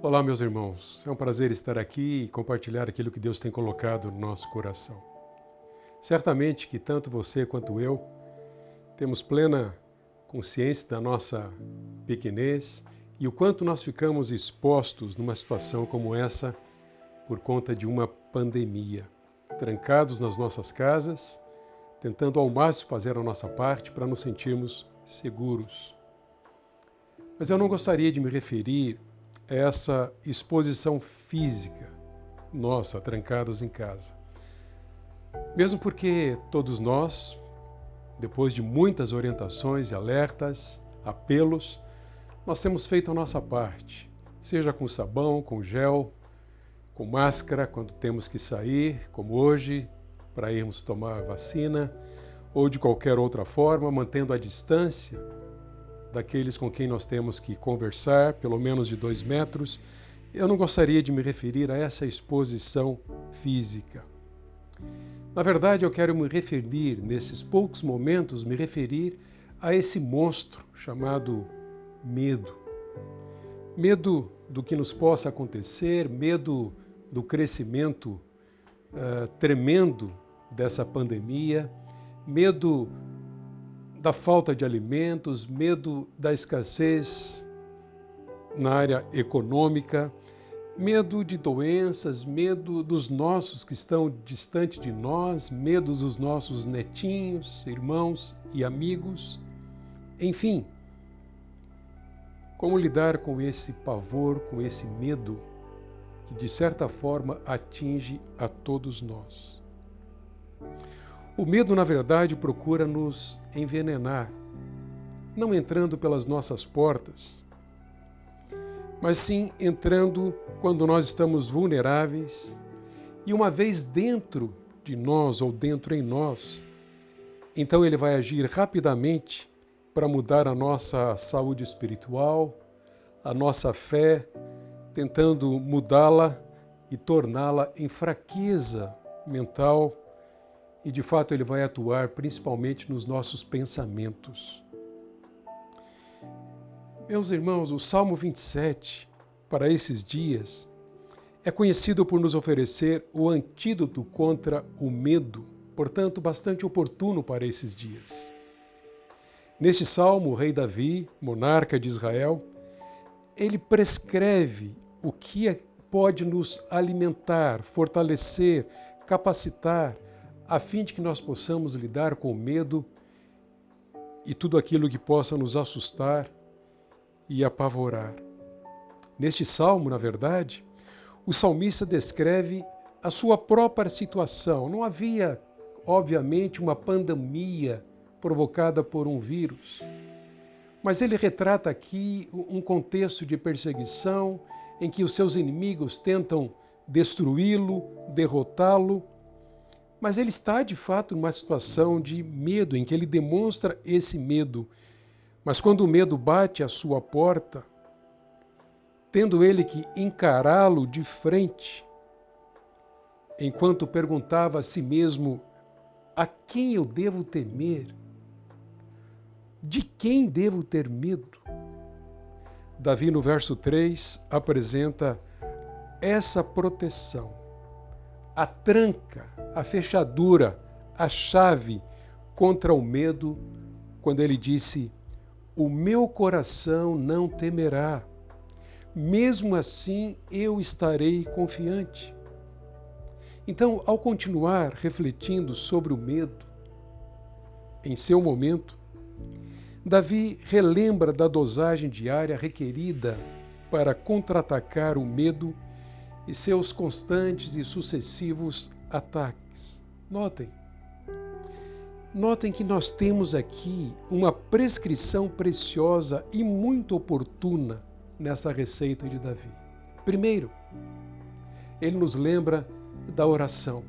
Olá, meus irmãos. É um prazer estar aqui e compartilhar aquilo que Deus tem colocado no nosso coração. Certamente que tanto você quanto eu temos plena consciência da nossa pequenez e o quanto nós ficamos expostos numa situação como essa por conta de uma pandemia, trancados nas nossas casas, tentando ao máximo fazer a nossa parte para nos sentirmos seguros. Mas eu não gostaria de me referir a essa exposição física nossa, trancados em casa. Mesmo porque todos nós, depois de muitas orientações e alertas, apelos, nós temos feito a nossa parte, seja com sabão, com gel, com máscara quando temos que sair, como hoje, para irmos tomar vacina, ou de qualquer outra forma, mantendo a distância daqueles com quem nós temos que conversar, pelo menos de 2 metros. Eu não gostaria de me referir a essa exposição física. Na verdade, eu quero me referir, nesses poucos momentos, me referir a esse monstro chamado medo. Medo do que nos possa acontecer, medo do crescimento tremendo dessa pandemia, medo da falta de alimentos, medo da escassez na área econômica, medo de doenças, medo dos nossos que estão distante de nós, medo dos nossos netinhos, irmãos e amigos. Enfim, como lidar com esse pavor, com esse medo que de certa forma atinge a todos nós? O medo, na verdade, procura nos envenenar, não entrando pelas nossas portas, mas sim entrando quando nós estamos vulneráveis e uma vez dentro de nós ou dentro em nós, então ele vai agir rapidamente para mudar a nossa saúde espiritual, a nossa fé, tentando mudá-la e torná-la em fraqueza mental. E, de fato, ele vai atuar principalmente nos nossos pensamentos. Meus irmãos, o Salmo 27, para esses dias, é conhecido por nos oferecer o antídoto contra o medo, portanto, bastante oportuno para esses dias. Neste Salmo, o rei Davi, monarca de Israel, ele prescreve o que pode nos alimentar, fortalecer, capacitar, a fim de que nós possamos lidar com o medo e tudo aquilo que possa nos assustar e apavorar. Neste salmo, na verdade, o salmista descreve a sua própria situação. Não havia, obviamente, uma pandemia provocada por um vírus, mas ele retrata aqui um contexto de perseguição em que os seus inimigos tentam destruí-lo, derrotá-lo. Mas ele está, de fato, numa situação de medo, em que ele demonstra esse medo. Mas quando o medo bate à sua porta, tendo ele que encará-lo de frente, enquanto perguntava a si mesmo: a quem eu devo temer? De quem devo ter medo? Davi, no verso 3, apresenta essa proteção. A tranca, a fechadura, a chave contra o medo, quando ele disse: o meu coração não temerá, mesmo assim eu estarei confiante. Então, ao continuar refletindo sobre o medo, em seu momento, Davi relembra da dosagem diária requerida para contra-atacar o medo e seus constantes e sucessivos ataques. Notem que nós temos aqui uma prescrição preciosa e muito oportuna nessa receita de Davi. Primeiro, ele nos lembra da oração.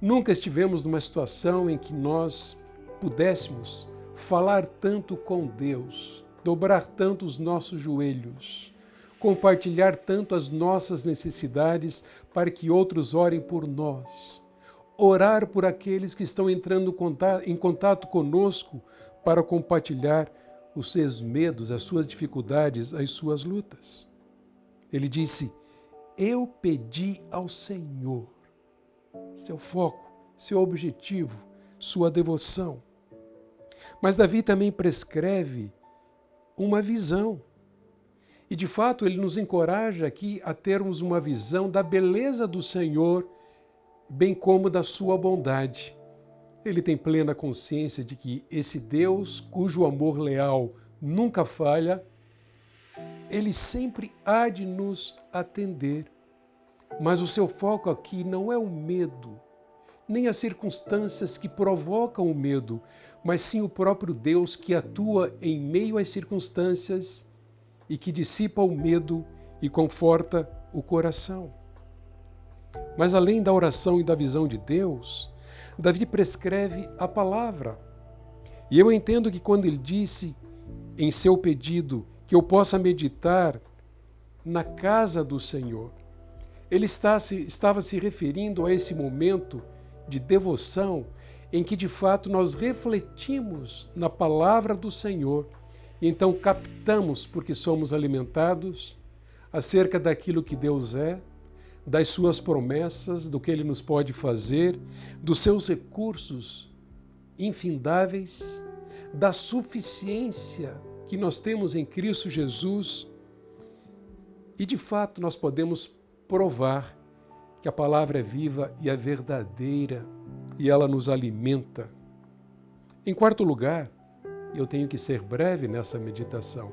Nunca estivemos numa situação em que nós pudéssemos falar tanto com Deus, dobrar tanto os nossos joelhos, compartilhar tanto as nossas necessidades para que outros orem por nós, orar por aqueles que estão entrando em contato conosco para compartilhar os seus medos, as suas dificuldades, as suas lutas. Ele disse: eu pedi ao Senhor. Seu foco, seu objetivo, sua devoção. Mas Davi também prescreve uma visão. E de fato ele nos encoraja aqui a termos uma visão da beleza do Senhor, bem como da sua bondade. Ele tem plena consciência de que esse Deus, cujo amor leal nunca falha, ele sempre há de nos atender. Mas o seu foco aqui não é o medo, nem as circunstâncias que provocam o medo, mas sim o próprio Deus que atua em meio às circunstâncias e que dissipa o medo e conforta o coração. Mas além da oração e da visão de Deus, Davi prescreve a palavra. E eu entendo que quando ele disse em seu pedido que eu possa meditar na casa do Senhor, ele estava se referindo a esse momento de devoção em que de fato nós refletimos na palavra do Senhor e então captamos, porque somos alimentados, acerca daquilo que Deus é, das suas promessas, do que Ele nos pode fazer, dos seus recursos infindáveis, da suficiência que nós temos em Cristo Jesus. E de fato nós podemos provar que a palavra é viva e é verdadeira e ela nos alimenta. Em quarto lugar, eu tenho que ser breve nessa meditação.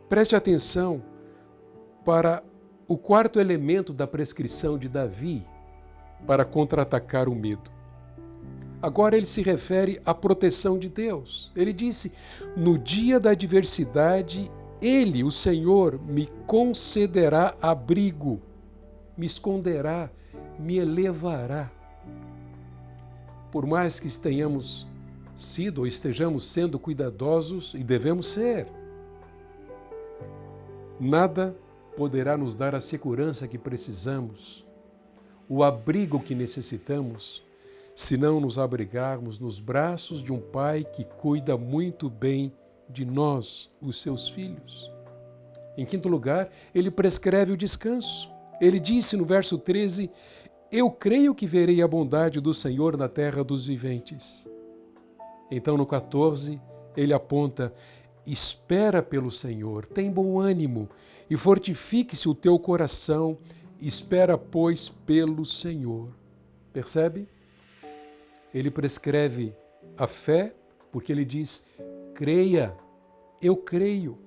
Preste atenção para o quarto elemento da prescrição de Davi para contra-atacar o medo. Agora ele se refere à proteção de Deus. Ele disse: no dia da adversidade, Ele, o Senhor, me concederá abrigo, me esconderá, me elevará. Por mais que tenhamos sido ou estejamos sendo cuidadosos, e devemos ser, nada poderá nos dar a segurança que precisamos, o abrigo que necessitamos, se não nos abrigarmos nos braços de um Pai que cuida muito bem de nós, os seus filhos. Em quinto lugar, ele prescreve o descanso. Ele disse no verso 13: eu creio que verei a bondade do Senhor na terra dos viventes. Então no 14, ele aponta: espera pelo Senhor, tem bom ânimo e fortifique-se o teu coração, espera, pois, pelo Senhor. Percebe? Ele prescreve a fé, porque ele diz: creia, eu creio.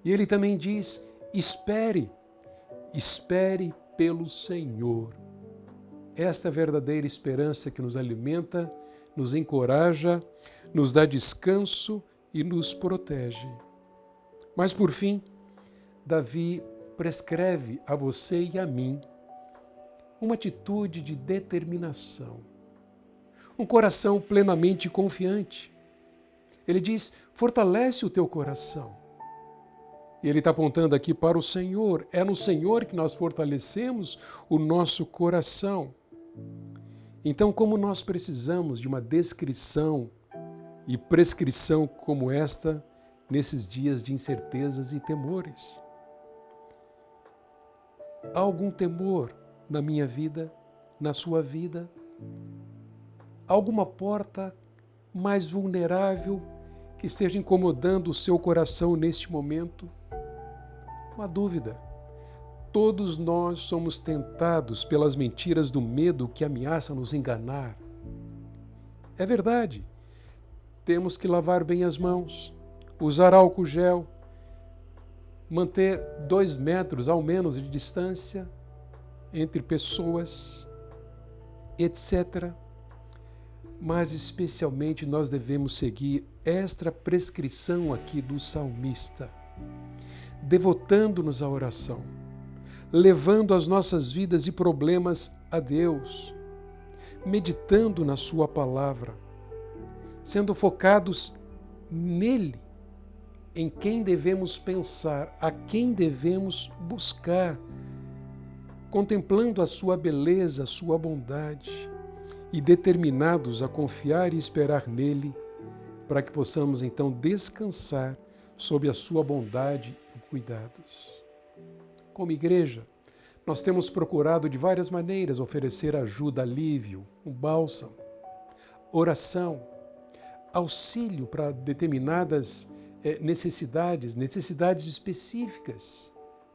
E ele também diz: espere, espere pelo Senhor. Esta é a verdadeira esperança que nos alimenta, nos encoraja, nos dá descanso e nos protege. Mas por fim, Davi prescreve a você e a mim uma atitude de determinação, um coração plenamente confiante. Ele diz: fortalece o teu coração. E ele está apontando aqui para o Senhor. É no Senhor que nós fortalecemos o nosso coração. Então, como nós precisamos de uma descrição e prescrição como esta nesses dias de incertezas e temores? Há algum temor na minha vida, na sua vida? Alguma porta mais vulnerável que esteja incomodando o seu coração neste momento? Uma dúvida. Todos nós somos tentados pelas mentiras do medo que ameaça nos enganar. É verdade. Temos que lavar bem as mãos, usar álcool gel, manter 2 metros ao menos de distância entre pessoas, etc. Mas especialmente nós devemos seguir esta prescrição aqui do salmista, devotando-nos à oração, levando as nossas vidas e problemas a Deus, meditando na sua palavra, sendo focados nele, em quem devemos pensar, a quem devemos buscar, contemplando a sua beleza, a sua bondade, e determinados a confiar e esperar nele, para que possamos então descansar sob a sua bondade e cuidados. como igreja, nós temos procurado de várias maneiras oferecer ajuda, alívio, um bálsamo, oração, auxílio para determinadas necessidades específicas,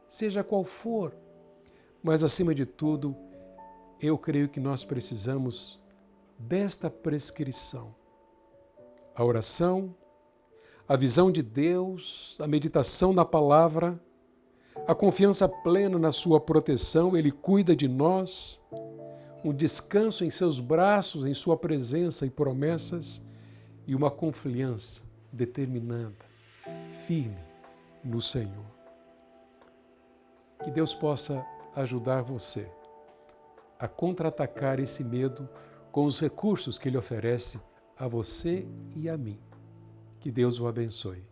seja qual for. Mas, acima de tudo, eu creio que nós precisamos desta prescrição. A oração, a visão de Deus, a meditação na palavra, a confiança plena na sua proteção, Ele cuida de nós, um descanso em seus braços, em sua presença e promessas, e uma confiança determinada, firme no Senhor. Que Deus possa ajudar você a contra-atacar esse medo com os recursos que Ele oferece a você e a mim. Que Deus o abençoe.